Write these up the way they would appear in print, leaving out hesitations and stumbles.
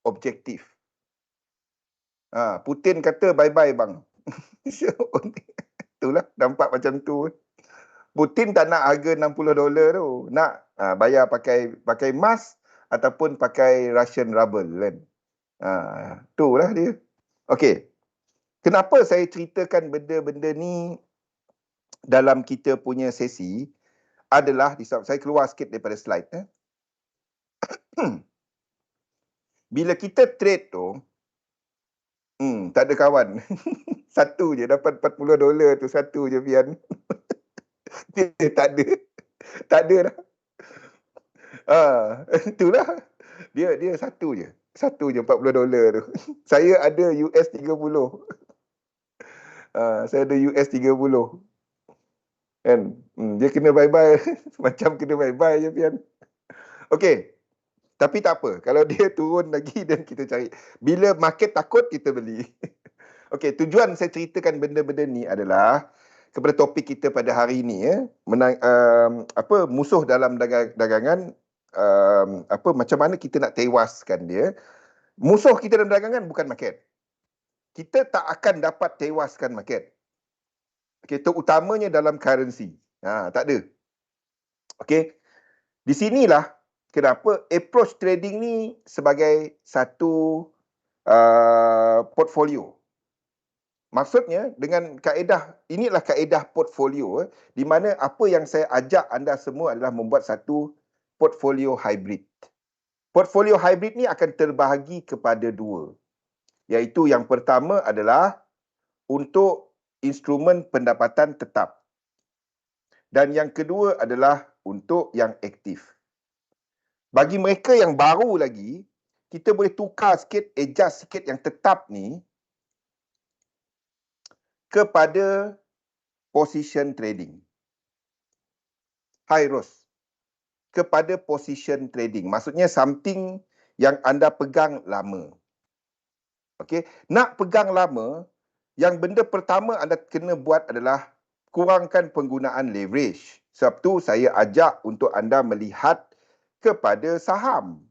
objektif. Putin kata bye-bye bang. So, itulah nampak macam tu. Putin tak nak harga $60 tu. Nak bayar pakai emas ataupun pakai Russian ruble kan. Itulah dia. Okey. Kenapa saya ceritakan benda-benda ni dalam kita punya sesi adalah, saya keluar sikit daripada slide. Bila kita trade tu, tak ada kawan. Satu je dapat $40 tu, satu je Fian. Dia tak ada. Tak ada dah. Itulah. Dia satu je. Satu je $40 tu. Saya ada US 30. Saya ada US 30. Kan? Dia kena bye-bye. Macam kena bye-bye je Fian. Okey. Tapi tak apa. Kalau dia turun lagi dan kita cari. Bila market takut, kita beli. Okey, tujuan saya ceritakan benda-benda ni adalah kepada topik kita pada hari ini, musuh dalam dagangan, macam mana kita nak tewaskan dia. Musuh kita dalam dagangan bukan market. Kita tak akan dapat tewaskan market. Okey, terutamanya dalam currency. Tak ada. Okey. Di sinilah kenapa approach trading ni sebagai satu portfolio. Maksudnya dengan kaedah, inilah kaedah portfolio, di mana apa yang saya ajak anda semua adalah membuat satu portfolio hybrid. Portfolio hybrid ni akan terbahagi kepada dua. Iaitu yang pertama adalah untuk instrumen pendapatan tetap. Dan yang kedua adalah untuk yang aktif. Bagi mereka yang baru lagi, kita boleh tukar sikit, adjust sikit yang tetap ni kepada position trading. Hai Ros, kepada position trading. Maksudnya something yang anda pegang lama. Okey, nak pegang lama, yang benda pertama anda kena buat adalah kurangkan penggunaan leverage. Sebab tu saya ajak untuk anda melihat kepada saham.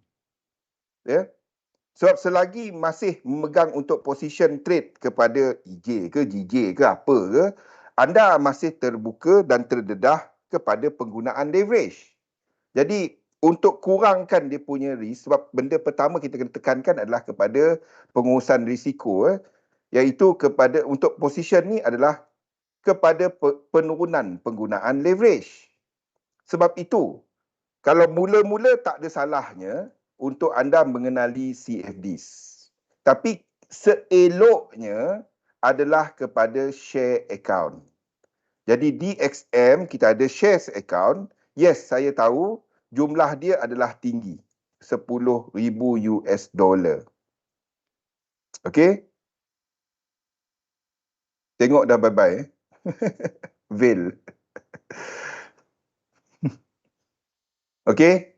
Ya. Sebab selagi masih memegang untuk position trade kepada EJ ke GJ ke apa ke, anda masih terbuka dan terdedah kepada penggunaan leverage. Jadi untuk kurangkan dia punya risk, sebab benda pertama kita kena tekankan adalah kepada pengurusan risiko, iaitu kepada untuk position ni adalah kepada penurunan penggunaan leverage. Sebab itu, kalau mula-mula tak ada salahnya untuk anda mengenali CFDs. Tapi seeloknya adalah kepada share account. Jadi DXM kita ada shares account. Yes, saya tahu jumlah dia adalah tinggi. 10,000 US dollar. Okey? Tengok dah bye-bye. Veil. Okey?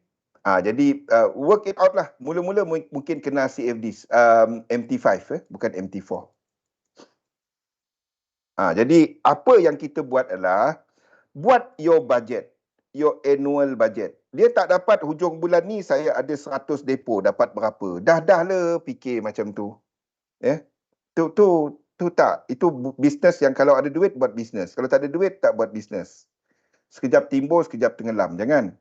Jadi work it out lah. Mula-mula mungkin kena CFDs. MT5, bukan MT4. Jadi apa yang kita buat adalah buat your budget, your annual budget. Dia tak dapat hujung bulan ni saya ada 100 depo, dapat berapa. Dah lah fikir macam tu. Tu tak. Itu bisnes yang kalau ada duit buat bisnes. Kalau tak ada duit tak buat bisnes. Sekejap timbul, sekejap tenggelam. Jangan.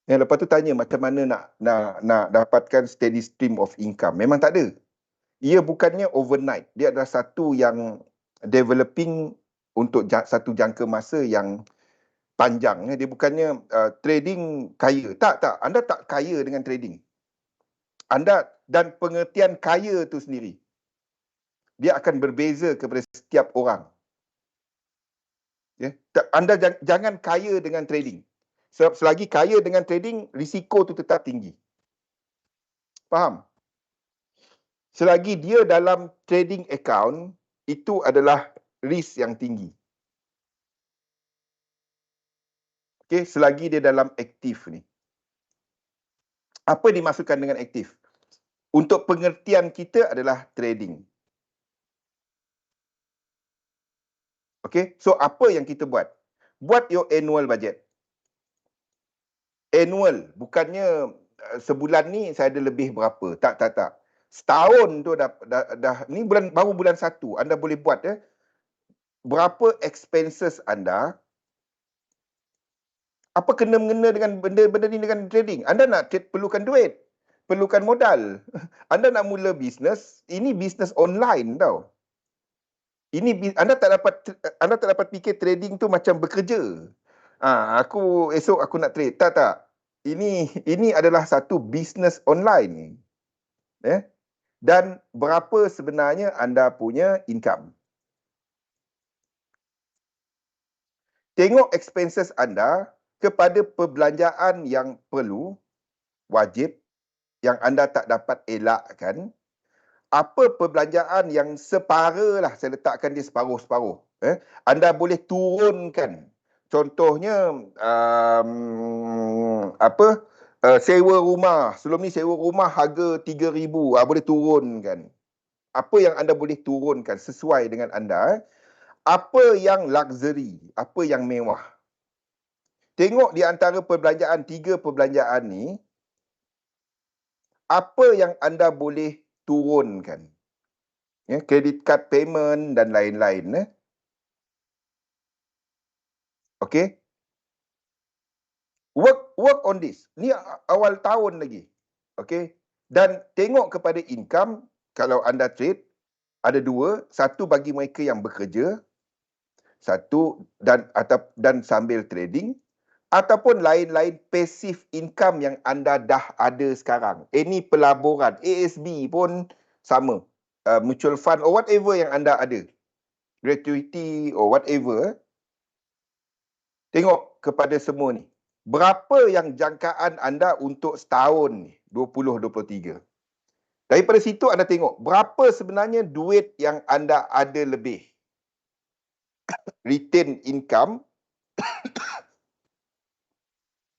Lepas tu tanya macam mana nak dapatkan steady stream of income. Memang tak ada. Ia bukannya overnight. Dia adalah satu yang developing untuk satu jangka masa yang panjang. Dia bukannya trading kaya. Tak. Anda tak kaya dengan trading. Anda dan pengertian kaya tu sendiri, dia akan berbeza kepada setiap orang. Anda jangan kaya dengan trading. Sebab selagi kaya dengan trading, risiko tu tetap tinggi. Faham? Selagi dia dalam trading account, itu adalah risk yang tinggi. Okey, selagi dia dalam aktif ni. Apa dimaksudkan dengan aktif? Untuk pengertian kita adalah trading. Okey, so apa yang kita buat? Buat your annual budget. Annual, bukannya sebulan ni saya ada lebih berapa. Tak. Setahun tu dah ni baru bulan 1. Anda boleh buat berapa expenses anda, apa kena-mengena dengan benda-benda ni dengan trading. Anda nak trade perlukan duit, perlukan modal. Anda nak mula bisnes, ini bisnes online tau. Anda tak dapat fikir trading tu macam bekerja. Esok aku nak trade. Tak. Ini adalah satu bisnes online. Dan berapa sebenarnya anda punya income. Tengok expenses anda kepada perbelanjaan yang perlu, wajib, yang anda tak dapat elakkan. Apa perbelanjaan yang separa lah, saya letakkan dia separuh-separuh. Anda boleh turunkan. Contohnya, sewa rumah. Sebelum ni sewa rumah harga 3,000. Boleh turunkan. Apa yang anda boleh turunkan sesuai dengan anda. Apa yang luxury, apa yang mewah. Tengok di antara perbelanjaan, 3 perbelanjaan ni, apa yang anda boleh turunkan. Credit card payment dan lain-lain. Okay. Work on this. Ni awal tahun lagi. Okay. Dan tengok kepada income, kalau anda trade, ada 2. Satu bagi mereka yang bekerja, dan sambil trading, ataupun lain-lain passive income yang anda dah ada sekarang. Ini pelaburan, ASB pun sama. Mutual fund or whatever yang anda ada. Gratuity or whatever. Tengok kepada semua ni. Berapa yang jangkaan anda untuk setahun ni, 2023. Daripada situ anda tengok, berapa sebenarnya duit yang anda ada lebih. Retain income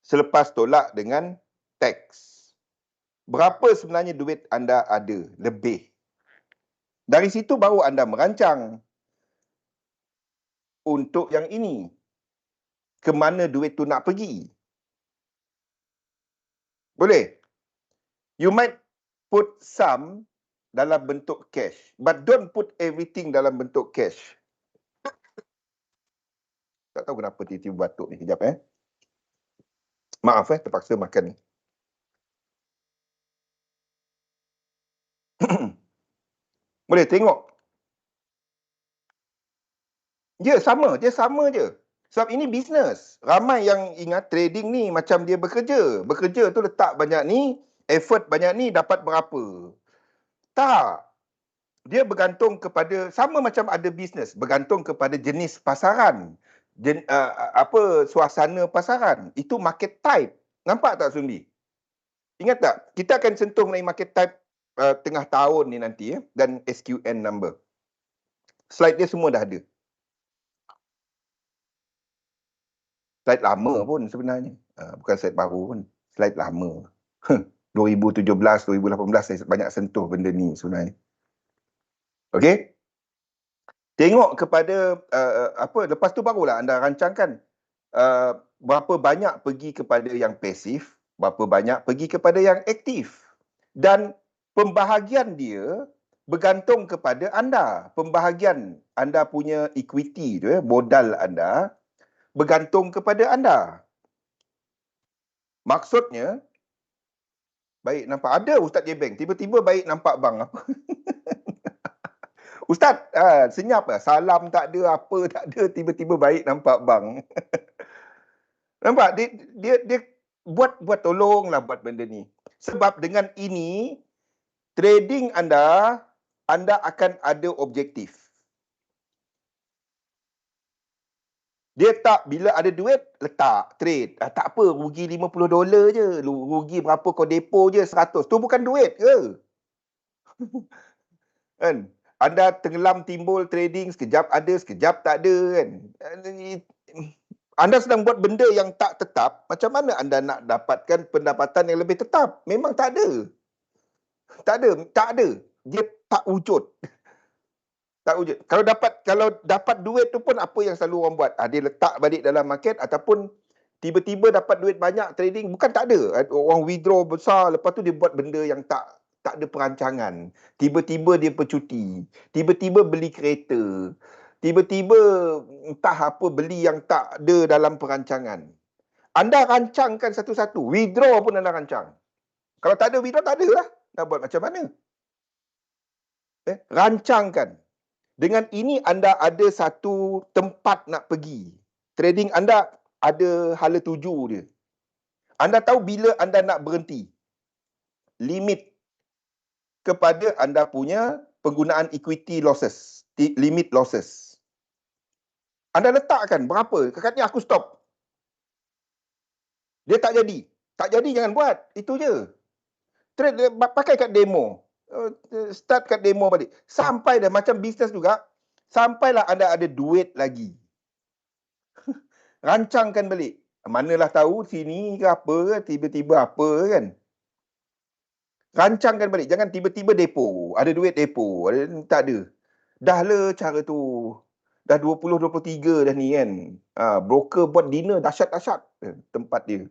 selepas tolak dengan tax. Berapa sebenarnya duit anda ada lebih. Dari situ baru anda merancang untuk yang ini. Ke mana duit tu nak pergi. Boleh? You might put some dalam bentuk cash. But don't put everything dalam bentuk cash. Tak tahu kenapa tiba-tiba batuk ni. Sekejap Maaf terpaksa makan ni. Boleh tengok. Dia sama je. Sebab ini bisnes. Ramai yang ingat trading ni macam dia bekerja. Bekerja tu letak banyak ni, effort banyak ni, dapat berapa. Tak. Dia bergantung kepada, sama macam ada bisnes, bergantung kepada jenis pasaran. Suasana pasaran. Itu market type. Nampak tak Sumbi? Ingat tak? Kita akan sentuh mengenai market type tengah tahun ni nanti dan SQN number. Slide dia semua dah ada. Slide lama pun sebenarnya. Bukan slide baru pun. Slide lama. 2017, 2018 saya banyak sentuh benda ni sebenarnya. Okey? Tengok kepada lepas tu barulah anda rancangkan berapa banyak pergi kepada yang pasif, berapa banyak pergi kepada yang aktif. Dan pembahagian dia bergantung kepada anda. Pembahagian anda punya equity tu, modal anda, bergantung kepada anda. Maksudnya, baik nampak ada Ustaz Jebeng, tiba-tiba baik nampak bang. Ustaz, senyap lah. Salam tak ada, apa tak ada, tiba-tiba baik nampak bang. Nampak? Dia buat tolonglah buat benda ni. Sebab dengan ini, trading anda akan ada objektif. Dia tak, bila ada duit, letak, trade. Tak apa, rugi $50 je. Rugi berapa kau depo je, 100. Tu bukan duit ke? Kan? Anda tenggelam timbul trading, sekejap ada, sekejap tak ada kan. Anda sedang buat benda yang tak tetap, macam mana anda nak dapatkan pendapatan yang lebih tetap? Memang tak ada. Tak ada. Dia tak wujud. Tak wujud. Kalau dapat duit tu pun apa yang selalu orang buat? Dia letak balik dalam market ataupun Tiba-tiba dapat duit banyak trading, bukan tak ada. Orang withdraw besar, lepas tu dia buat benda yang tak ada perancangan. Tiba-tiba dia bercuti. Tiba-tiba beli kereta. Tiba-tiba entah apa beli yang tak ada dalam perancangan. Anda rancangkan satu-satu. Withdraw pun anda rancang. Kalau tak ada withdraw, tak ada lah. Nak buat macam mana? Rancangkan. Dengan ini anda ada satu tempat nak pergi. Trading anda ada hala tuju dia. Anda tahu bila anda nak berhenti. Limit kepada anda punya penggunaan equity losses. Limit losses. Anda letakkan berapa. Kakaknya aku stop. Dia tak jadi. Tak jadi jangan buat. Itu je. Trade, pakai kat demo. Start kat demo balik. Sampai dah macam bisnes juga. Sampailah anda ada duit lagi. Rancangkan balik. Manalah tahu sini ke apa ke, tiba-tiba apa kan. Rancangkan balik. Jangan tiba-tiba depo. Ada duit depo. Tak ada. Dah lah cara tu. Dah 20-23 dah ni kan. Broker buat dinner dahsyat-dahsyat. Tempat dia.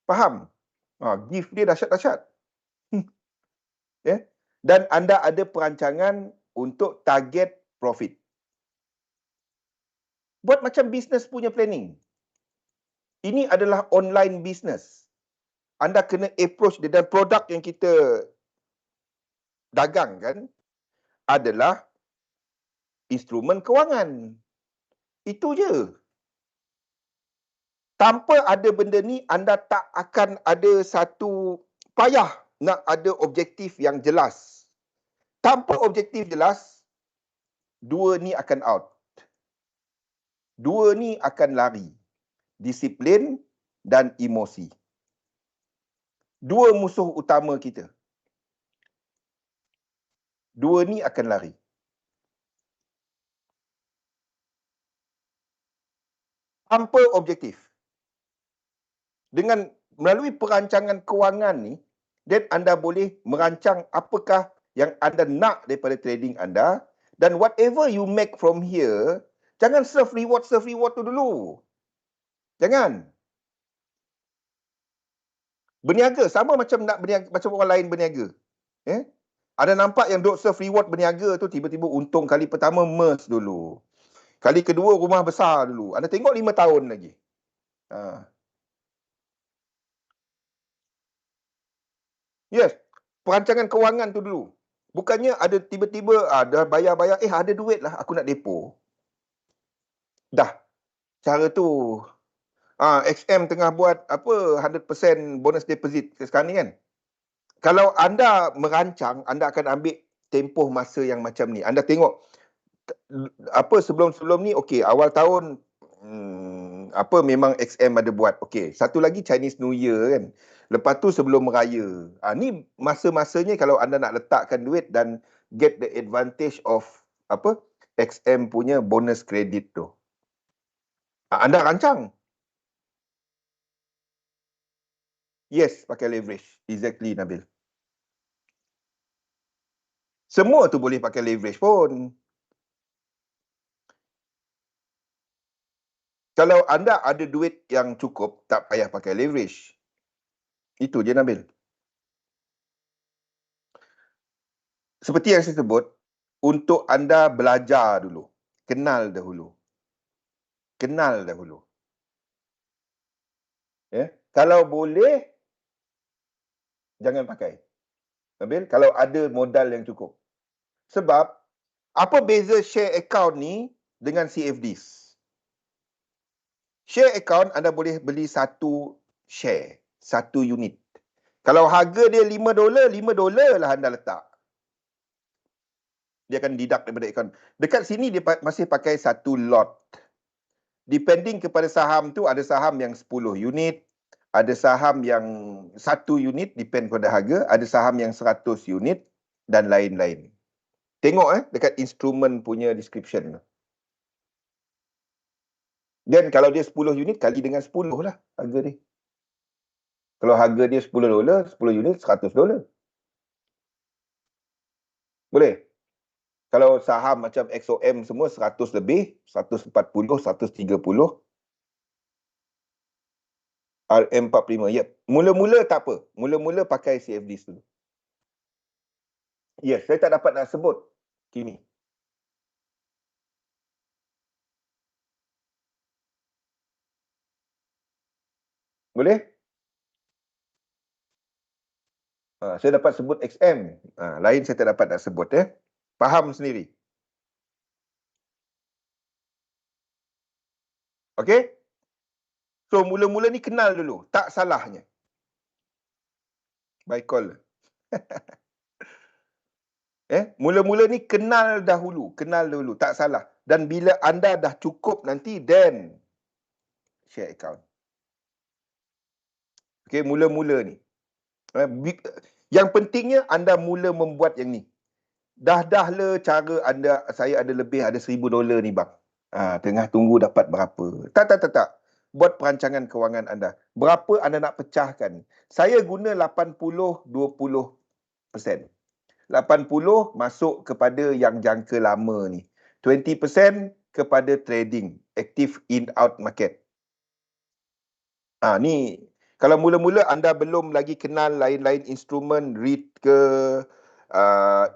Faham? Gift dia dahsyat-dahsyat. Dan anda ada perancangan untuk target profit. Buat macam bisnes punya planning. Ini adalah online business. Anda kena approach dia, dan produk yang kita dagang kan adalah instrumen kewangan. Itu je. Tanpa ada benda ni, anda tak akan ada satu payah nak ada objektif yang jelas. Tanpa objektif jelas, dua ni akan out. Dua ni akan lari. Disiplin dan emosi. Dua musuh utama kita. Dua ni akan lari. Tanpa objektif. Dengan melalui perancangan kewangan ni, dan anda boleh merancang apakah yang anda nak daripada trading anda, dan whatever you make from here, jangan serve reward tu dulu. Jangan. Berniaga sama macam nak berniaga, macam orang lain berniaga. Ada nampak yang duk serve reward berniaga tu, tiba-tiba untung kali pertama MERS dulu. Kali kedua rumah besar dulu. Anda tengok 5 tahun lagi. Yes, perancangan kewangan tu dulu. Bukannya ada tiba-tiba dah bayar-bayar, ada duit lah aku nak depo. Dah. Cara tu XM tengah buat apa 100% bonus deposit sekarang ni kan. Kalau anda merancang, anda akan ambil tempoh masa yang macam ni. Anda tengok apa sebelum-sebelum ni, okey, awal tahun memang XM ada buat. Okey, satu lagi Chinese New Year kan. Lepas tu sebelum meraya. Ni masa-masanya kalau anda nak letakkan duit dan get the advantage of XM punya bonus credit tu. Anda rancang. Yes, pakai leverage. Exactly, Nabil. Semua tu boleh pakai leverage pun. Kalau anda ada duit yang cukup, tak payah pakai leverage. Itu je, Nabil. Seperti yang saya sebut, untuk anda belajar dulu. Kenal dahulu. Kalau boleh, jangan pakai. Nabil, kalau ada modal yang cukup. Sebab, apa beza share account ni dengan CFDs? Share account, anda boleh beli satu share, satu unit. Kalau harga dia $5, $5 lah anda letak. Dia akan deduct daripada account. Dekat sini dia masih pakai satu lot. Depending kepada saham tu, ada saham yang 10 unit, ada saham yang 1 unit, depend pada harga, ada saham yang 100 unit dan lain-lain. Tengok dekat instrumen punya description. Dan kalau dia 10 unit, kali dengan 10 lah harga dia. Kalau harga dia $10, 10 unit $100. Boleh? Kalau saham macam XOM semua 100 lebih, 140, 130. RM45. Ya. Mula-mula tak apa. Mula-mula pakai CFDs dulu. Yes, saya tak dapat nak sebut kini. Boleh? Saya dapat sebut XM. Lain saya tak dapat nak sebut. Faham sendiri. Okey? So, mula-mula ni kenal dulu. Tak salahnya. By call. Mula-mula ni kenal dahulu. Kenal dulu. Tak salah. Dan bila anda dah cukup nanti, then share account. Okey, mula-mula ni. Yang pentingnya anda mula membuat yang ni. Dah le cara anda, saya ada lebih ada $1,000 ni bang. Tengah tunggu dapat berapa. Tak. Buat perancangan kewangan anda. Berapa anda nak pecahkan. Saya guna 80-20%. 80 masuk kepada yang jangka lama ni. 20% kepada trading. Active in out market. Ni kalau mula-mula anda belum lagi kenal lain-lain instrumen, REIT ke,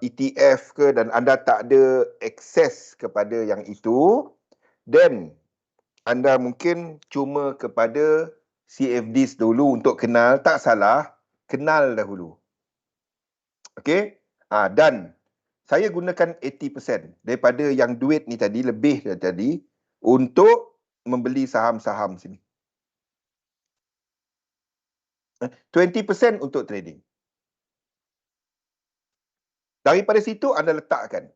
ETF ke, dan anda tak ada akses kepada yang itu, then anda mungkin cuma kepada CFDs dulu untuk kenal. Tak salah, kenal dahulu. Okey? Dan saya gunakan 80% daripada yang duit ni tadi, lebih tadi, untuk membeli saham-saham sini. 20% untuk trading. Daripada situ anda letakkan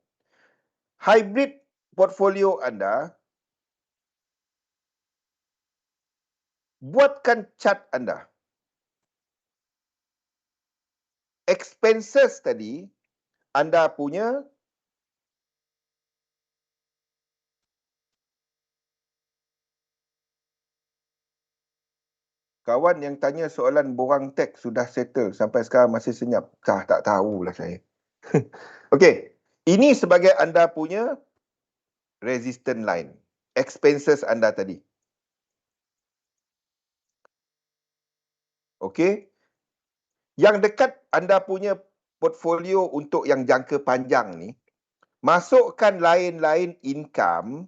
hybrid portfolio anda. Buatkan chart anda. Expenses tadi anda punya kawan yang tanya soalan borang teks sudah settle sampai sekarang masih senyap. Tak tahulah saya. Okey, ini sebagai anda punya resistance line. Expenses anda tadi. Okey. Yang dekat anda punya portfolio untuk yang jangka panjang ni, masukkan lain-lain income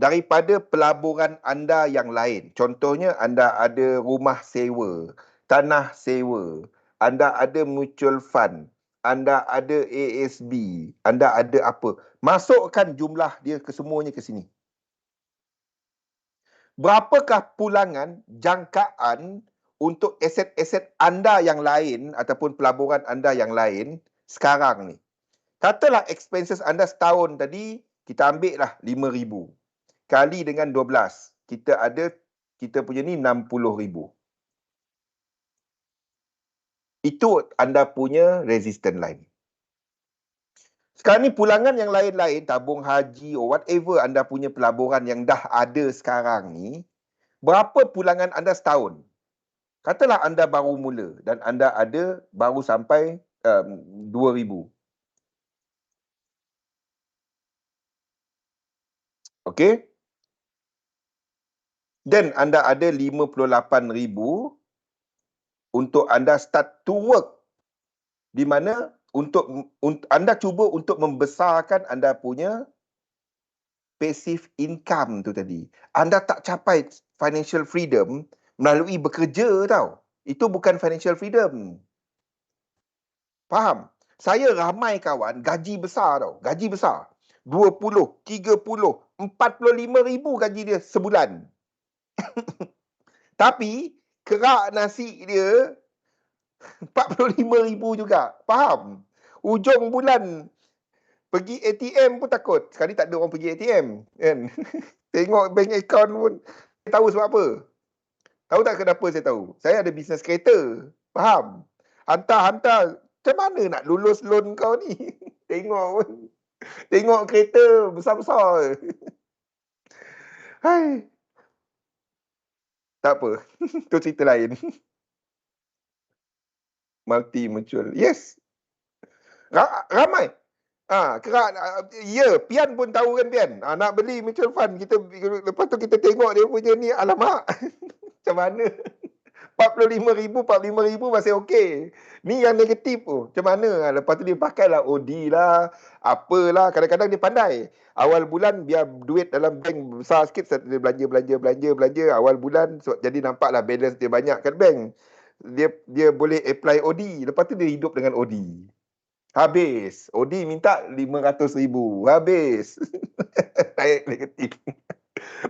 daripada pelaburan anda yang lain. Contohnya, anda ada rumah sewa, tanah sewa, anda ada mutual fund, anda ada ASB, anda ada apa. Masukkan jumlah dia kesemuanya ke sini. Berapakah pulangan jangkaan untuk aset-aset anda yang lain ataupun pelaburan anda yang lain sekarang ni? Katalah expenses anda setahun tadi, kita ambil lah 5,000. Kali dengan 12. Kita punya ni 60,000. Itu anda punya resistance line. Sekarang ni pulangan yang lain-lain, tabung haji or whatever anda punya pelaburan yang dah ada sekarang ni, berapa pulangan anda setahun? Katalah anda baru mula dan anda ada baru sampai 2,000. Okey? Dan anda ada 58,000 untuk anda start to work. Di mana untuk anda cuba untuk membesarkan anda punya passive income tu tadi. Anda tak capai financial freedom melalui bekerja tau. Itu bukan financial freedom. Faham? Saya ramai kawan gaji besar tau. Gaji besar. 20, 30, 45,000 gaji dia sebulan. Tapi kerak nasi dia 45,000 juga. Faham? Ujung bulan pergi ATM pun takut. Sekali tak ada orang pergi ATM. Kan? Tengok bank account pun. Saya tahu sebab apa? Tahu tak kenapa saya tahu? Saya ada bisnes kereta. Faham? Hantar. Macam mana nak lulus loan kau ni? Tengok pun. Tengok kereta besar-besar. Hai. Tak apa. Itu cerita lain. Multi mutual. Yes. Ramai. Kerak. Ya, Pian pun tahu kan Pian. Nak beli mutual fund. Lepas tu kita tengok dia punya ni. Alamak. Macam mana? 45,000 masih okey. Ni yang negatif tu. Macam mana? Lepas tu dia pakailah OD lah, apalah. Kadang-kadang dia pandai. Awal bulan biar duit dalam bank besar sikit, dia belanja. Awal bulan jadi nampaklah balance dia banyak kat bank. Dia boleh apply OD. Lepas tu dia hidup dengan OD. Habis. OD minta 500,000. Habis. Naik negatif.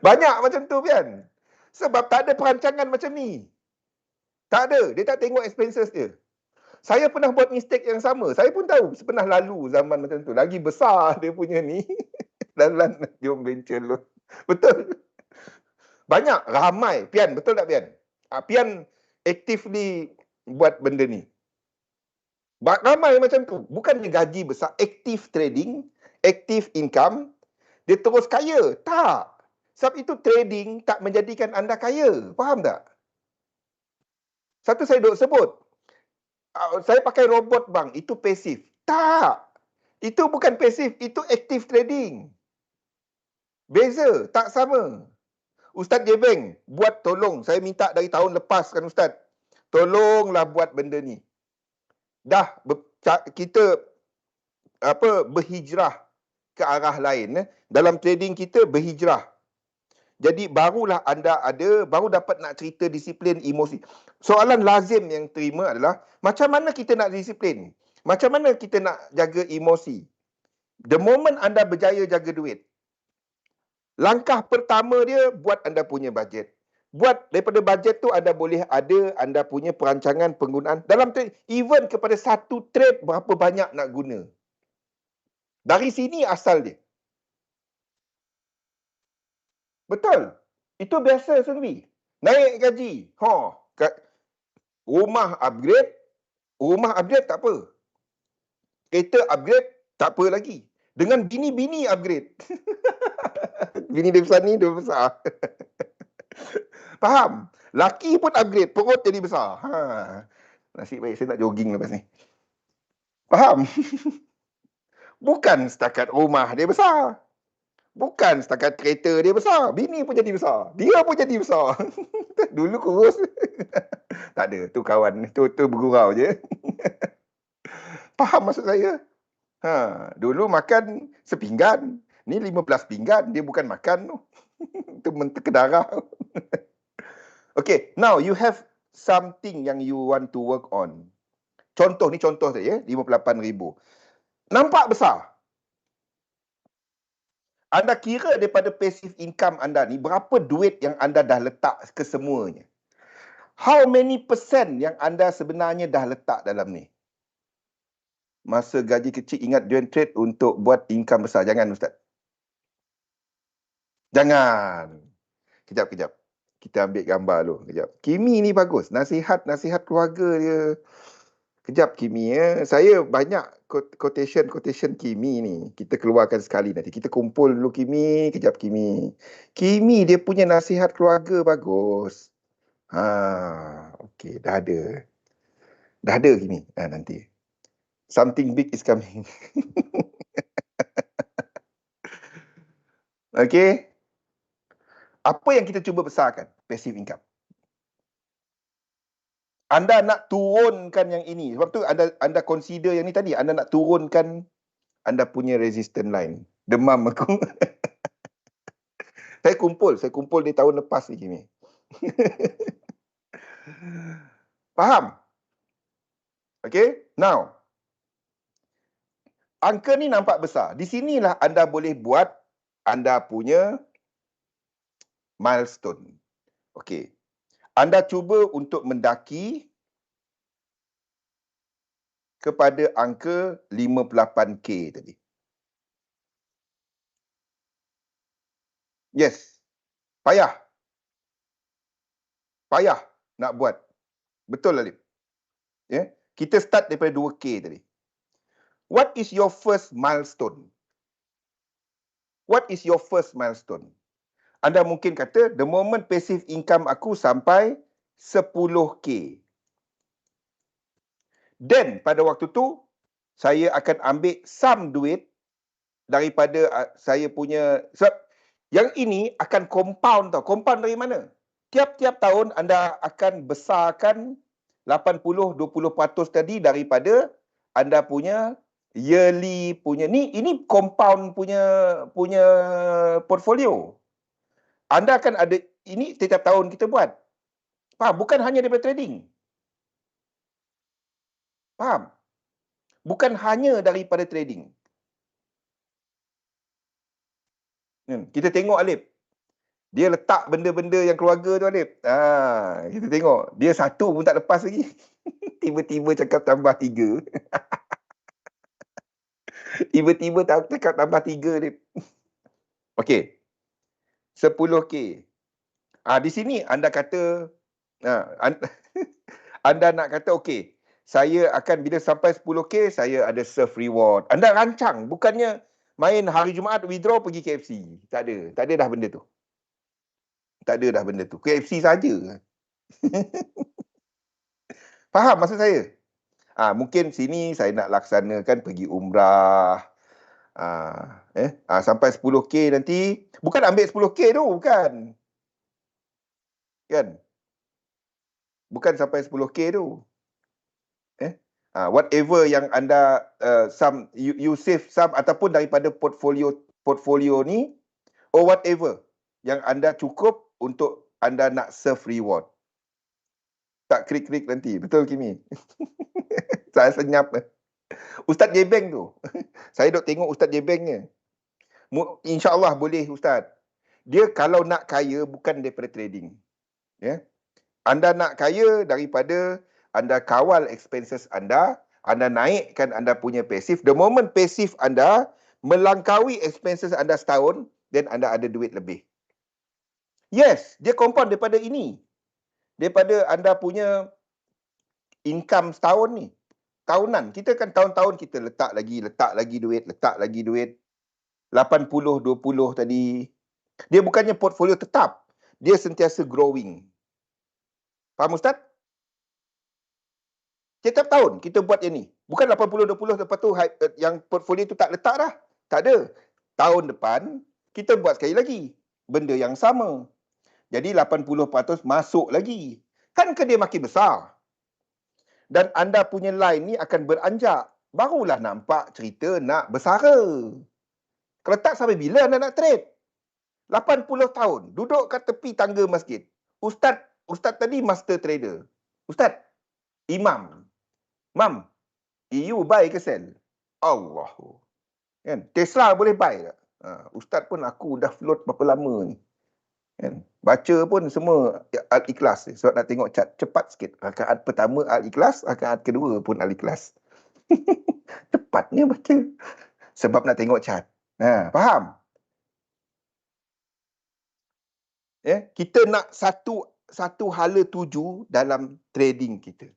Banyak macam tu, Pian. Sebab tak ada perancangan macam ni. Tak ada. Dia tak tengok expenses dia. Saya pernah buat mistake yang sama. Saya pun tahu. Pernah lalu zaman macam tu. Lagi besar dia punya ni. Dalam jom venture loan. Betul. Banyak. Ramai. Pian. Betul tak, Pian? Pian actively buat benda ni. Ramai macam tu. Bukannya gaji besar. Active trading. Active income. Dia terus kaya. Tak. Sebab itu trading tak menjadikan anda kaya. Faham tak? Satu saya duk sebut. Saya pakai robot bang, itu pasif. Tak. Itu bukan pasif, itu active trading. Beza, tak sama. Ustaz Jebeng, buat tolong. Saya minta dari tahun lepas kan Ustaz. Tolonglah buat benda ni. Dah kita berhijrah ke arah lain. Dalam trading kita berhijrah. Jadi barulah anda baru dapat nak cerita disiplin emosi. Soalan lazim yang terima adalah, macam mana kita nak disiplin? Macam mana kita nak jaga emosi? The moment anda berjaya jaga duit, langkah pertama dia, buat anda punya bajet. Buat daripada bajet tu, anda boleh anda punya perancangan penggunaan. Dalam trade, even kepada satu trade, berapa banyak nak guna. Dari sini asal dia. Betul. Itu biasa sendiri. Naik gaji. Rumah upgrade tak apa. Kereta upgrade tak apa lagi. Dengan bini upgrade. Bini dia besar ni, dia besar. Faham? Laki pun upgrade, perut jadi besar. Nasib baik saya nak jogging lepas ni. Faham? Bukan setakat rumah dia besar. Bukan setakat kereta dia besar. Bini pun jadi besar. Dia pun jadi besar. Dulu kurus. Tak ada. Tu kawan. Tu bergurau je. Faham maksud saya? Dulu makan sepinggan. Ni 15 pinggan. Dia bukan makan tu. Itu menteka darah. Okay. Now, you have something yang you want to work on. Contoh saja. 58,000. Nampak besar. Anda kira daripada passive income anda ni, berapa duit yang anda dah letak ke semuanya? How many percent yang anda sebenarnya dah letak dalam ni? Masa gaji kecil, ingat join trade untuk buat income besar. Jangan, Ustaz. Jangan. Kejap. Kita ambil gambar dulu. Kejap. Kimi ni bagus. Nasihat keluarga dia. Kejap, Kimi. Saya banyak quotation Kimi ni. Kita keluarkan sekali nanti. Kita kumpul dulu Kimi. Kejap, Kimi. Kimi dia punya nasihat keluarga bagus. Okey. Dah ada Kimi. Nanti. Something big is coming. Okey. Apa yang kita cuba besarkan? Passive income. Anda nak turunkan yang ini. Sebab tu anda consider yang ni tadi. Anda nak turunkan anda punya resistance line. Demam aku. Saya kumpul di tahun lepas ni, Kimi. Faham? Okay? Now, angka ni nampak besar. Di sinilah anda boleh buat anda punya milestone. Okay. Anda cuba untuk mendaki kepada angka 58K tadi. Yes. Payah nak buat. Betul, Alip. Yeah? Kita start daripada 2K tadi. What is your first milestone? What is your first milestone? Anda mungkin kata, the moment passive income aku sampai 10K. Then, pada waktu tu, saya akan ambil some duit daripada saya punya... Sebab yang ini akan compound tau. Compound dari mana? tiap-tiap tahun anda akan besarkan 80-20% tadi daripada anda punya yearly punya ini compound punya portfolio. Anda akan ada ini setiap tahun kita buat. Faham? Bukan hanya daripada trading. Faham? Bukan hanya daripada trading. Kita tengok Alip. Dia letak benda-benda yang keluarga tu Alip. Kita tengok. Dia satu pun tak lepas lagi. Tiba-tiba cakap tambah 3. Tiba-tiba cakap tambah 3 Alip. Okey. 10K. Di sini anda kata anda nak kata okey, saya akan bila sampai 10K saya ada surf reward. Anda rancang, bukannya main hari Jumaat withdraw pergi KFC. Tak ada. Tak ada dah benda tu. Tak ada dah benda tu. KFC saja. Faham maksud saya? Mungkin sini saya nak laksanakan pergi umrah. Sampai 10K nanti. Bukan ambil 10K tu, bukan. Kan? Bukan sampai 10K tu. Whatever yang anda you save some ataupun daripada portfolio ni or whatever yang anda cukup untuk anda nak serve reward. Tak krik-krik nanti. Betul Kimi? Saya senyap. Ustaz Jebeng tu. Saya duk tengok Ustaz Jebeng ni. InsyaAllah boleh Ustaz. Dia kalau nak kaya bukan daripada trading. Ya. Anda nak kaya daripada anda kawal expenses anda naikkan anda punya pasif. The moment pasif anda melangkaui expenses anda setahun, then anda ada duit lebih. Yes, dia compound daripada ini. Daripada anda punya income setahun ni. Tahunan. Kita kan tahun-tahun kita letak lagi duit. 80-20 tadi. Dia bukannya portfolio tetap. Dia sentiasa growing. Faham Ustaz? Setiap tahun kita buat yang ni. Bukan 80-20 lepas tu yang portfolio tu tak letak dah. Tak ada. Tahun depan kita buat sekali lagi. Benda yang sama. Jadi 80% masuk lagi. Kan ke dia makin besar. Dan anda punya line ni akan beranjak. Barulah nampak cerita nak bersara. Kalau tak sampai bila anda nak trade? 80 tahun. Duduk kat tepi tangga masjid. Ustaz tadi master trader. Ustaz, imam. Mam, EU buy ke sell? Allah. Kan? Tesla boleh buy tak? Ustaz pun aku dah float berapa lama ni. Kan? Baca pun semua Al-Ikhlas. Sebab nak tengok chart cepat sikit. Rakaat pertama Al-Ikhlas, rakaat kedua pun Al-Ikhlas. Cepatnya baca. Sebab nak tengok chart. Faham? Kita nak satu hala tuju dalam trading kita.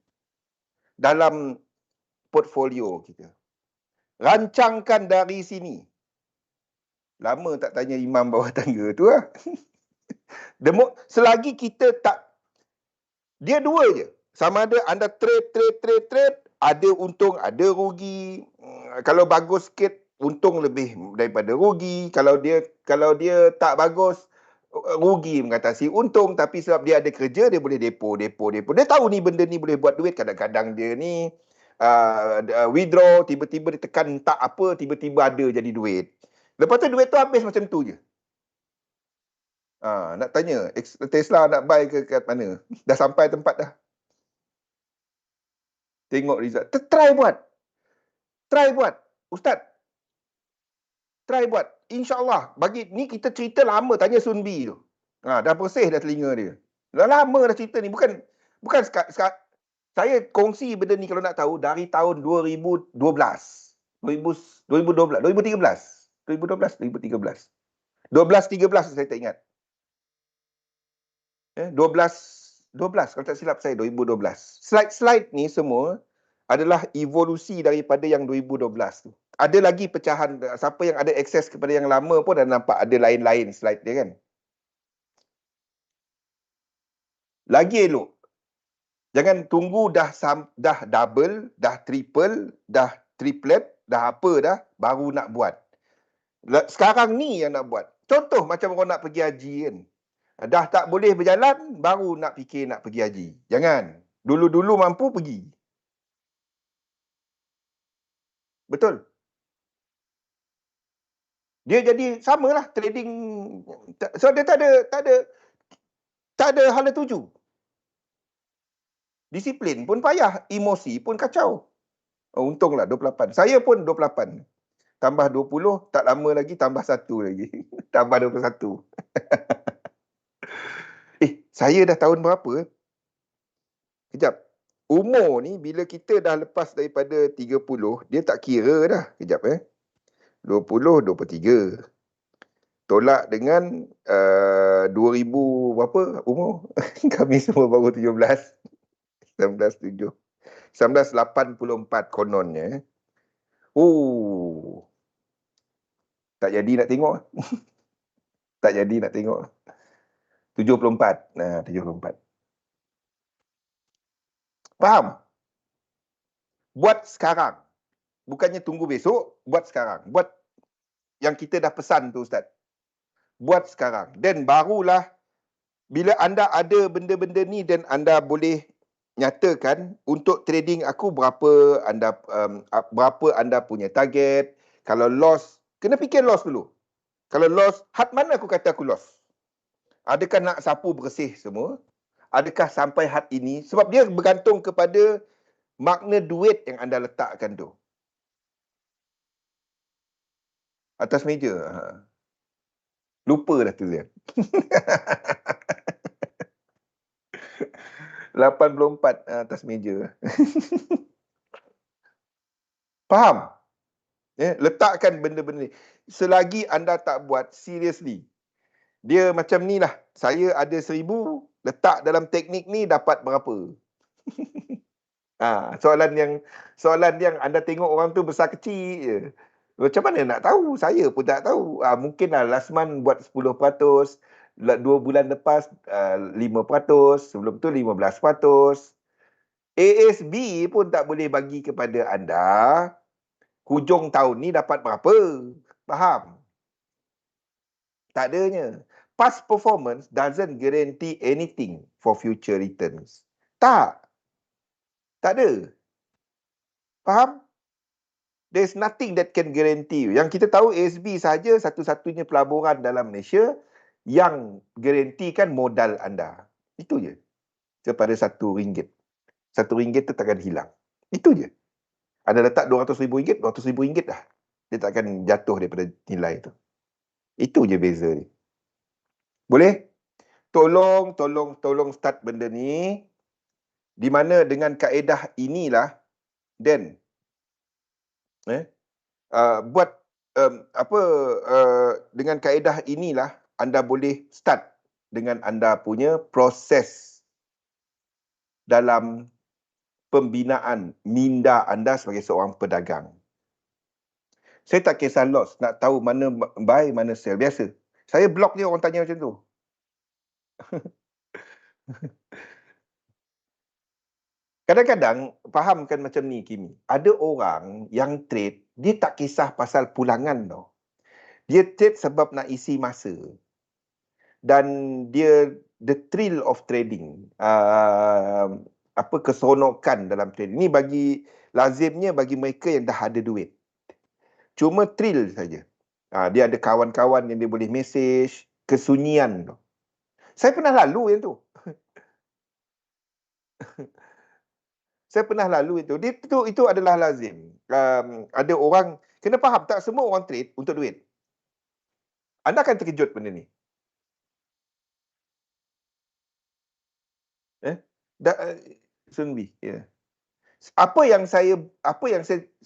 Dalam portfolio kita. Rancangkan dari sini. Lama tak tanya imam bawah tangga tu lah. Selagi kita tak, dia dua je. Sama ada anda trade, ada untung, ada rugi. Kalau bagus sikit, untung lebih daripada rugi. Kalau dia tak bagus, rugi mengatasi untung. Tapi sebab dia ada kerja, dia boleh depo. Dia tahu ni benda ni boleh buat duit. Kadang-kadang dia ni withdraw, tiba-tiba dia tekan tak apa, tiba-tiba ada jadi duit. Lepas tu duit tu habis macam tu je. Nak tanya, Tesla nak buy ke kat mana? Dah sampai tempat dah. Tengok result. Try buat. Ustaz. Try buat. InsyaAllah. Bagi ni kita cerita lama. Tanya Sunbi tu. Dah bersih dah telinga dia. Dah lama dah cerita ni. Bukan saya kongsi benda ni kalau nak tahu dari tahun 2012. 2013 saya tak ingat. 12 kalau tak silap saya 2012. Slide ni semua adalah evolusi daripada yang 2012 tu. Ada lagi pecahan, siapa yang ada akses kepada yang lama pun dah nampak ada lain-lain slide dia kan. Lagi elok. Jangan tunggu dah double, dah triple, dah triplet, dah apa dah baru nak buat. Sekarang ni yang nak buat. Contoh macam orang nak pergi haji kan. Dah tak boleh berjalan, baru nak fikir nak pergi haji. Jangan. Dulu-dulu mampu pergi. Betul. Dia jadi samalah trading. So dia tak ada hala tuju. Disiplin pun payah, emosi pun kacau. Oh, untunglah 28. Saya pun 28. Tambah 20, tak lama lagi tambah 1 lagi. Tambah 21. Saya dah tahun berapa? Kejap. Umur ni bila kita dah lepas daripada 30, dia tak kira dah. Kejap 20, 23. Tolak dengan 2000 berapa umur? Kami semua baru 17. 1907. 1984 kononnya. Oh. Tak jadi nak tengok. Tak jadi nak tengok. 74. Nah, 74. Faham? Buat sekarang. Bukannya tunggu besok, buat sekarang. Buat yang kita dah pesan tu, Ustaz. Buat sekarang. Dan barulah bila anda ada benda-benda ni dan anda boleh nyatakan untuk trading aku berapa anda punya target. Kalau loss, kena fikir loss dulu. Kalau loss, had mana aku kata aku loss? Adakah nak sapu bersih semua? Adakah sampai had ini? Sebab dia bergantung kepada makna duit yang anda letakkan tu. Atas meja. Lupa dah tu dia. 84 atas meja. Faham? Letakkan benda-benda ni. Selagi anda tak buat, seriously. Dia macam ni lah. Saya ada 1000, letak dalam teknik ni dapat berapa? Soalan yang anda tengok orang tu besar kecil je. Macam mana nak tahu? Saya pun tak tahu. Mungkinlah last month buat 10%, 2 bulan lepas 5%, sebelum tu 15%. ASB pun tak boleh bagi kepada anda hujung tahun ni dapat berapa. Faham? Tak adanya. Past performance doesn't guarantee anything for future returns. Tak ada. Faham? There's nothing that can guarantee you. Yang kita tahu ASB saja satu-satunya pelaburan dalam Malaysia yang garantikan modal anda. Itu je. Kepada RM1. RM1 tu takkan hilang. Itu je. Anda letak RM200,000, RM200,000 dah. Dia takkan jatuh daripada nilai tu. Itu je beza ni. Boleh? Tolong start benda ni. Di mana dengan kaedah inilah, Dan, buat dengan kaedah inilah anda boleh start dengan anda punya proses dalam pembinaan minda anda sebagai seorang pedagang. Saya tak kisah loss, nak tahu mana buy, mana sell. Biasa. Saya block dia orang tanya macam tu. Kadang-kadang, fahamkan macam ni, Kimi. Ada orang yang trade, dia tak kisah pasal pulangan tau. Dia trade sebab nak isi masa. Dan dia, the thrill of trading, keseronokan dalam trading. Ini lazimnya bagi mereka yang dah ada duit. Cuma thrill saja. Dia ada kawan-kawan yang dia boleh message, kesunyian tu. Saya pernah lalu yang tu. Itu adalah lazim. Ada orang, kena faham, tak semua orang trade untuk duit. Anda akan terkejut benda ni. Sunbi, ya. Apa yang saya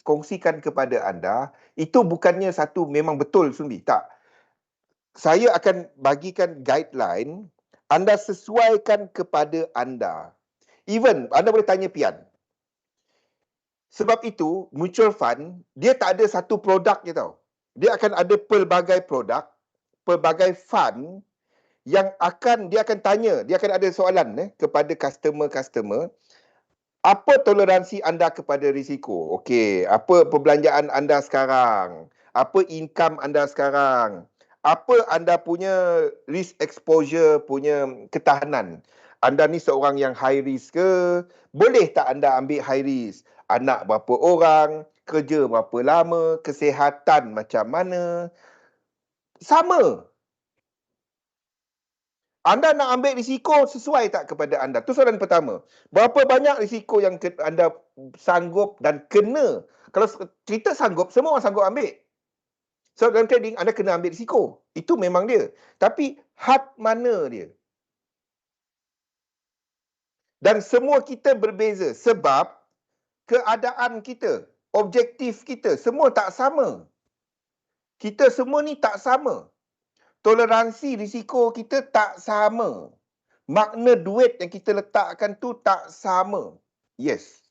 kongsikan kepada anda, itu bukannya satu memang betul, Sunbi. Tak. Saya akan bagikan guideline, anda sesuaikan kepada anda. Even, anda boleh tanya Pian. Sebab itu, mutual fund, dia tak ada satu produk je tau. Dia akan ada pelbagai produk, pelbagai fund yang dia akan tanya, dia akan ada soalan kepada customer. Apa toleransi anda kepada risiko? Okey, apa perbelanjaan anda sekarang? Apa income anda sekarang? apa anda punya risk exposure punya ketahanan. Anda ni seorang yang high risk ke? Boleh tak anda ambil high risk? Anak berapa orang? Kerja berapa lama? Kesihatan macam mana? Sama. Anda nak ambil risiko sesuai tak kepada anda? Itu soalan pertama. Berapa banyak risiko yang anda sanggup dan kena? Kalau cerita sanggup, semua orang sanggup ambil. So dalam trading, anda kena ambil risiko. Itu memang dia. Tapi had mana dia? Dan semua kita berbeza sebab keadaan kita, objektif kita, semua tak sama. Kita semua ni tak sama. Toleransi risiko kita tak sama. Makna duit yang kita letakkan tu tak sama. Yes.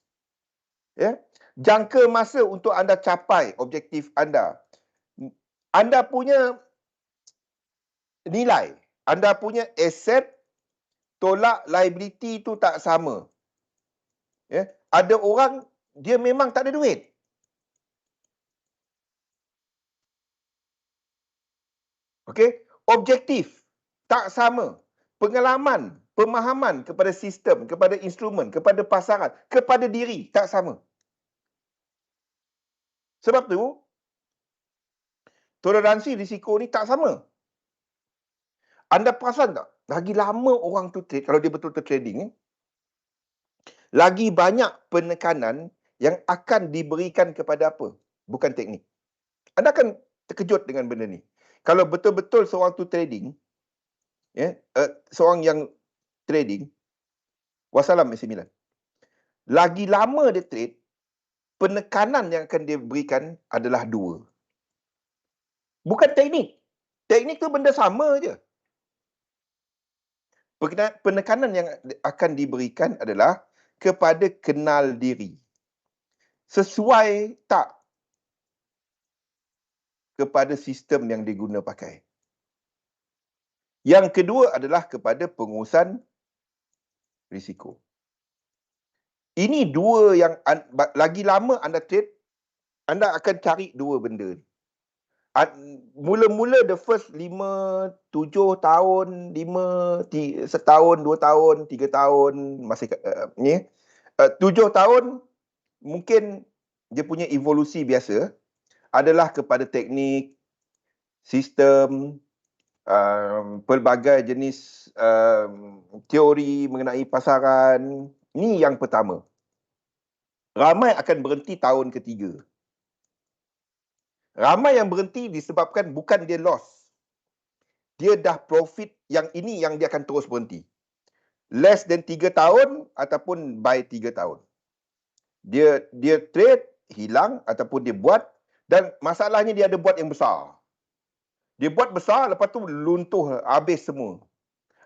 Ya. Jangka masa untuk anda capai objektif anda. Anda punya nilai, anda punya aset tolak liability tu tak sama. Ya. Ada orang dia memang tak ada duit. Okey, objektif tak sama. Pengalaman, pemahaman kepada sistem, kepada instrumen, kepada pasaran, kepada diri tak sama. Sebab tu toleransi risiko ni tak sama. Anda perasan tak? Lagi lama orang tu trade, kalau dia betul-betul trading, lagi banyak penekanan yang akan diberikan kepada apa? Bukan teknik. Anda akan terkejut dengan benda ni. Kalau betul-betul seorang tu trading, ya, seorang yang trading, wassalam Messi Milan. Lagi lama dia trade, penekanan yang akan dia berikan adalah dua. Bukan teknik. Teknik tu benda sama je. Penekanan yang akan diberikan adalah kepada kenal diri. Sesuai tak kepada sistem yang diguna pakai. Yang kedua adalah kepada pengurusan risiko. Ini dua yang lagi lama anda trade, anda akan cari dua benda ni. Mula-mula the first 5, 7 tahun, 5, setahun, 2 tahun, 3 tahun, masih ni 7 tahun, mungkin dia punya evolusi biasa adalah kepada teknik, sistem, pelbagai jenis teori mengenai pasaran. Ini yang pertama. Ramai akan berhenti tahun ketiga. Ramai yang berhenti disebabkan bukan dia loss. Dia dah profit, yang ini yang dia akan terus berhenti. Less than 3 tahun ataupun by 3 tahun. Dia trade, hilang ataupun dia buat, dan masalahnya dia ada buat yang besar. Dia buat besar, lepas tu luntuh, habis semua.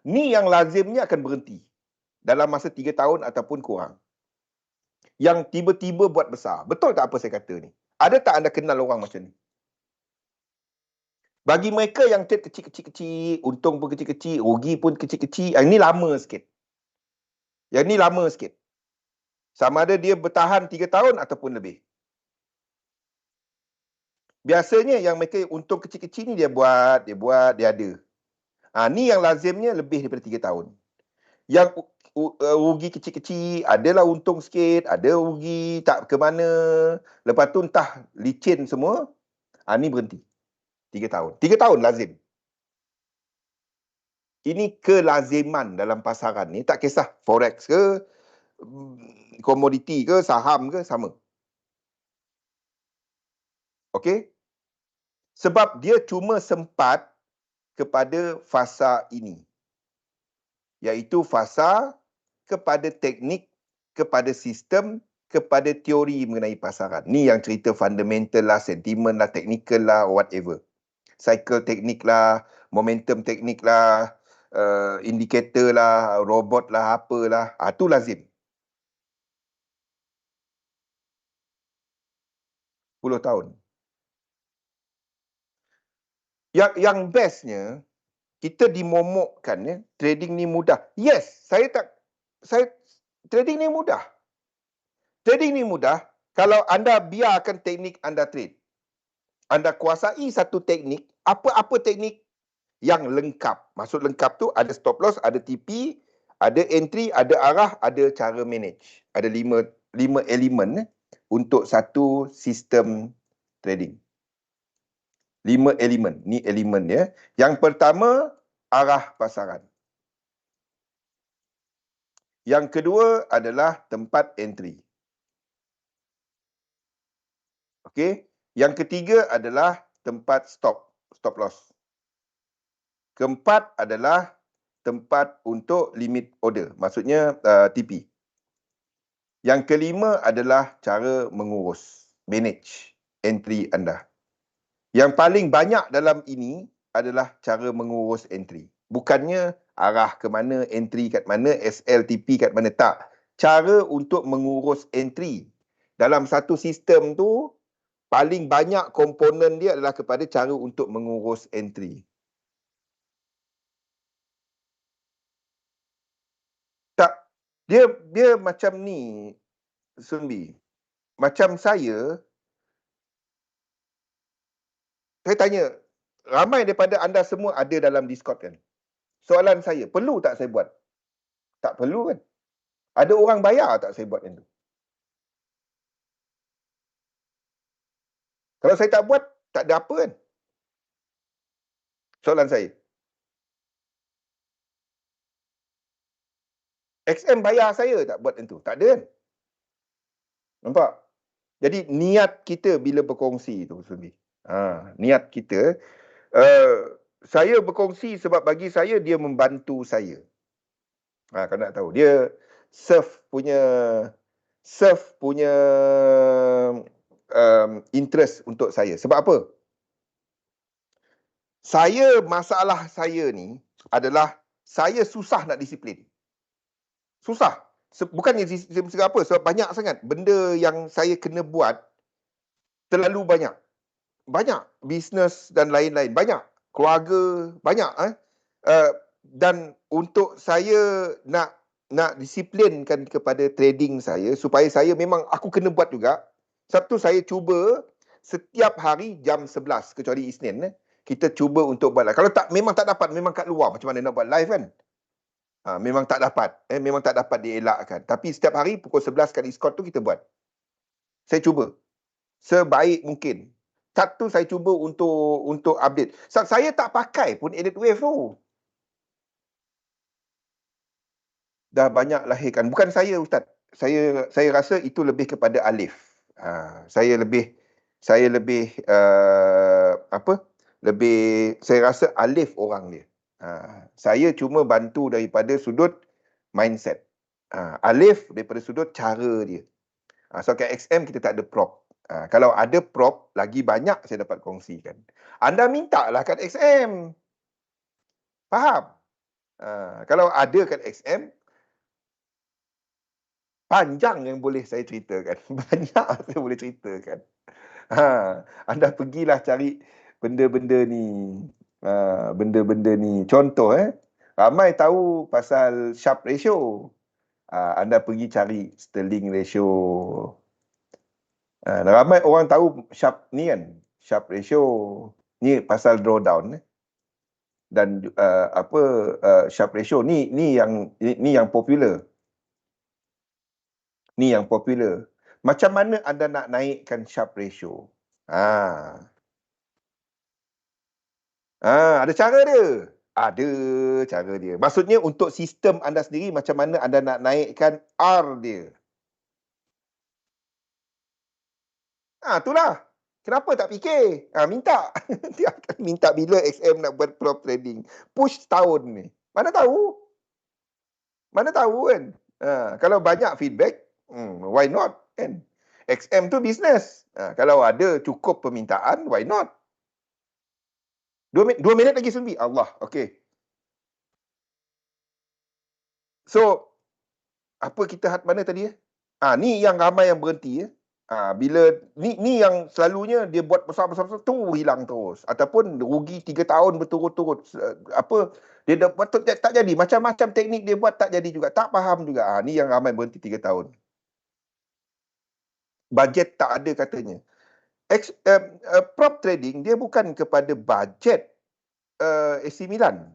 Ni yang lazimnya akan berhenti dalam masa 3 tahun ataupun kurang. Yang tiba-tiba buat besar. Betul tak apa saya kata ni? Ada tak anda kenal orang macam ni? Bagi mereka yang trade kecil-kecil, untung pun kecil-kecil, rugi pun kecil-kecil, yang ni lama sikit. Yang ni lama sikit. Sama ada dia bertahan 3 tahun ataupun lebih. Biasanya yang mereka untung kecil-kecil ni dia ada. Ni yang lazimnya lebih daripada 3 tahun. Yang rugi kecil-kecil, adalah untung sikit, ada rugi tak ke mana, lepas tu entah licin semua, ni berhenti. 3 tahun. 3 tahun lazim. Ini kelaziman dalam pasaran ni, tak kisah forex ke, komoditi ke, saham ke, sama. Okey? Sebab dia cuma sempat kepada fasa ini. Iaitu fasa kepada teknik, kepada sistem, kepada teori mengenai pasaran. Ni yang cerita fundamental lah, sentimen lah, technical lah, whatever. Cycle teknik lah, momentum teknik lah, indikator lah, robot lah, apalah. Itu lazim. 10 tahun. Yang bestnya, kita dimomokkan ya, trading ni mudah. Yes, trading ni mudah. Trading ni mudah kalau anda biarkan teknik anda trade. Anda kuasai satu teknik, Apa-apa teknik yang lengkap. Maksud lengkap tu ada stop loss, ada TP, ada entry, ada arah, ada cara manage. Ada lima elemen untuk satu sistem trading. 5 elemen. Ni elemen dia. Yang pertama, arah pasaran. Yang kedua adalah tempat entry. Okey. Yang ketiga adalah tempat stop loss. Keempat adalah tempat untuk limit order. Maksudnya TP. Yang kelima adalah cara mengurus, manage entry anda. Yang paling banyak dalam ini adalah cara mengurus entry. Bukannya arah ke mana, entry kat mana, SLTP kat mana, tak. Cara untuk mengurus entry. Dalam satu sistem tu, paling banyak komponen dia adalah kepada cara untuk mengurus entry. Tak, dia macam ni, Sunbi. Macam saya tanya, ramai daripada anda semua ada dalam Discord kan? Soalan saya, perlu tak saya buat? Tak perlu kan? Ada orang bayar tak saya buat yang tu? Kalau saya tak buat, tak ada apa kan? Soalan saya. XM bayar saya tak buat yang tu? Tak ada kan? Nampak? Jadi niat kita bila berkongsi tu, Sunbi. Niat kita, saya berkongsi sebab bagi saya dia membantu saya. Kau nak tahu, dia serve punya interest untuk saya. Sebab apa? Masalah saya ni adalah saya susah nak disiplin. Susah. Bukannya disiplin apa, sebab banyak sangat benda yang saya kena buat, terlalu banyak. Banyak. Bisnes dan lain-lain. Banyak. Keluarga. Banyak. Dan untuk saya nak disiplinkan kepada trading saya, supaya saya memang aku kena buat juga. Sebab tu saya cuba setiap hari jam 11, kecuali Isnin, kita cuba untuk buat live. Kalau tak, memang tak dapat, memang kat luar. Macam mana nak buat live kan? Memang tak dapat. Memang tak dapat dielakkan. Tapi setiap hari pukul 11 kat Discord tu kita buat. Saya cuba. Sebaik mungkin. Satu, saya cuba untuk update. Saya tak pakai pun edit wave tu. Dah banyak lahirkan. Bukan saya, Ustaz. Saya rasa itu lebih kepada Alif. Saya lebih saya rasa Alif orang dia. Saya cuma bantu daripada sudut mindset. Alif daripada sudut cara dia. So kat XM kita tak ada prop. Kalau ada prop, lagi banyak saya dapat kongsikan. Anda minta lah kat XM. Faham? Kalau ada kat XM, panjang yang boleh saya ceritakan. Banyak saya boleh ceritakan. Anda pergilah cari benda-benda ni. Benda-benda ni. Contoh, ramai tahu pasal Sharpe ratio. Anda pergi cari Sterling ratio. Ramai orang tahu Sharpe ni kan. Sharpe ratio. Ni pasal drawdown. Dan Sharpe ratio ni yang popular. Ni yang popular. Macam mana anda nak naikkan Sharpe ratio? Ada cara dia. Ada cara dia. Maksudnya untuk sistem anda sendiri, macam mana anda nak naikkan R dia. Itulah. Kenapa tak fikir? Minta. Dia akan minta bila XM nak buat prop trading. Push tahun ni. Mana tahu? Mana tahu kan? Kalau banyak feedback, why not? Kan? XM tu bisnes. Kalau ada cukup permintaan, why not? 2 minit lagi, Sunbi. Allah. Okay. So, apa kita mana tadi? Ni yang ramai yang berhenti. Bila ni yang selalunya dia buat besar-besar tu hilang terus. Ataupun rugi 3 tahun berturut-turut. Dia dah buat tak jadi. Macam-macam teknik dia buat tak jadi juga. Tak faham juga. Ni yang ramai berhenti 3 tahun. Bajet tak ada katanya. Prop trading dia bukan kepada bajet AC Milan.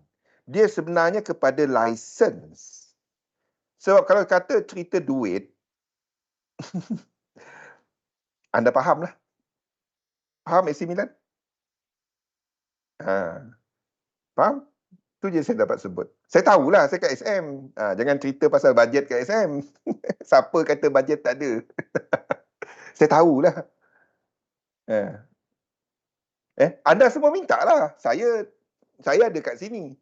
Dia sebenarnya kepada license. Sebab kalau kata cerita duit, anda faham lah. Faham AC Milan? Ha, faham? Tu je saya dapat sebut. Saya tahulah, saya kat SM. Jangan cerita pasal bajet kat SM. Siapa kata bajet tak ada? Saya tahulah. Anda semua minta lah. Saya ada kat sini.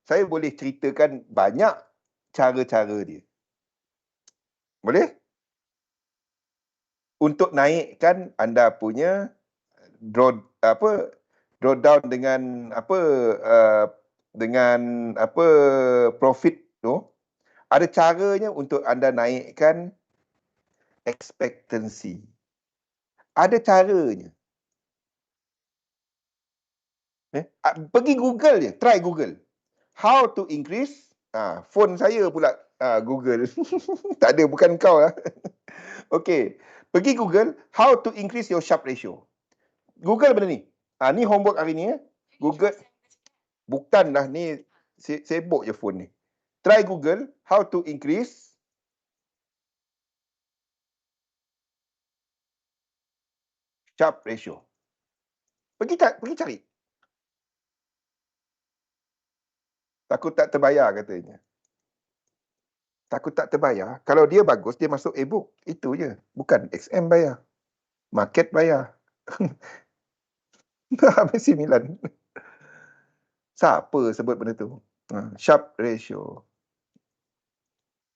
Saya boleh ceritakan banyak cara-cara dia. Boleh? Untuk naikkan anda punya drawdown dengan profit tu, ada caranya untuk anda naikkan expectancy. Ada caranya. Pergi Google je, try Google. How to increase, phone saya pula Google. Tak ada, bukan kau lah. Okey, pergi Google, how to increase your Sharpe ratio. Google benda ni. Ni homework hari ni. Google, bukan dah ni, sibuk je phone ni. Try Google, how to increase Sharpe ratio. Pergi cari. Takut tak terbayar katanya. Takut tak terbayar. Kalau dia bagus, dia masuk e-book. Itu je. Bukan XM bayar. Market bayar. Messi Milan. Siapa sebut benda tu? Sharpe ratio.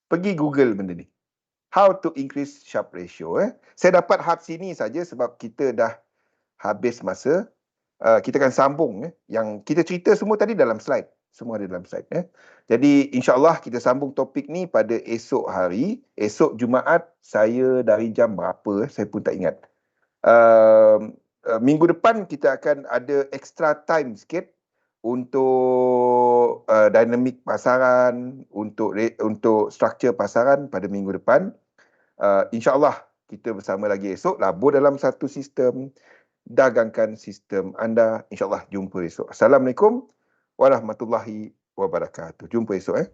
Pergi Google benda ni. How to increase Sharpe ratio. Saya dapat hub sini saja sebab kita dah habis masa. Kita akan sambung. Yang kita cerita semua tadi dalam slide. Semua ada dalam slide. Jadi insyaAllah kita sambung topik ni pada esok hari. Esok Jumaat saya dari jam berapa saya pun tak ingat. Minggu depan kita akan ada extra time sikit untuk dinamik pasaran, untuk struktur pasaran pada minggu depan. InsyaAllah kita bersama lagi esok. Labur dalam satu sistem, dagangkan sistem anda. InsyaAllah jumpa esok. Assalamualaikum warahmatullahi wabarakatuh. Jumpa esok.